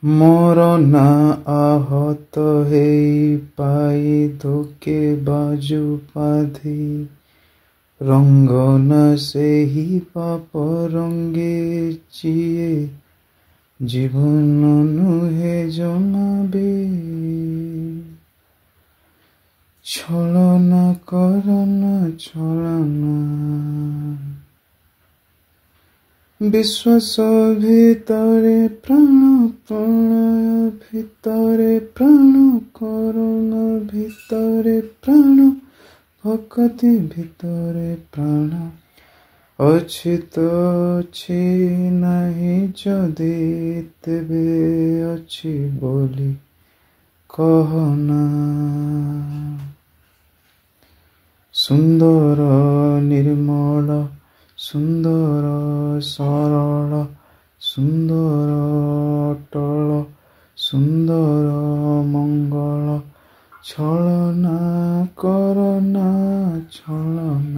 ମୋର ନା ଆହତ ହେଇ ପାଇ ଧୋକେ ବାଜୁ ପାଧି ରଙ୍ଗ ନା ସେହି ପାପ ରଙ୍ଗେ ଯିଏ ଜୀବନ ନୁହେଁ ଜମାବେ। ଛଳନା କରନା ଛଳନା ବିଶ୍ୱାସ ଭିତରେ ପ୍ରାଣ ପ୍ରଣୟ ଭିତରେ ପ୍ରାଣ କରୁଣା ଭିତରେ ପ୍ରାଣ ଭକ୍ତି ଭିତରେ ପ୍ରାଣ ଅଛି ତ ଅଛି ନାହିଁ ଯଦି ତେବେ ଅଛି ବୋଲି କହନା। ସୁନ୍ଦର ନିର୍ମଳ ସୁନ୍ଦର ସରଳ ସୁନ୍ଦର ଅଟଳ ସୁନ୍ଦର ମଙ୍ଗଳ ଛଳନା କରନା ଛଳନା।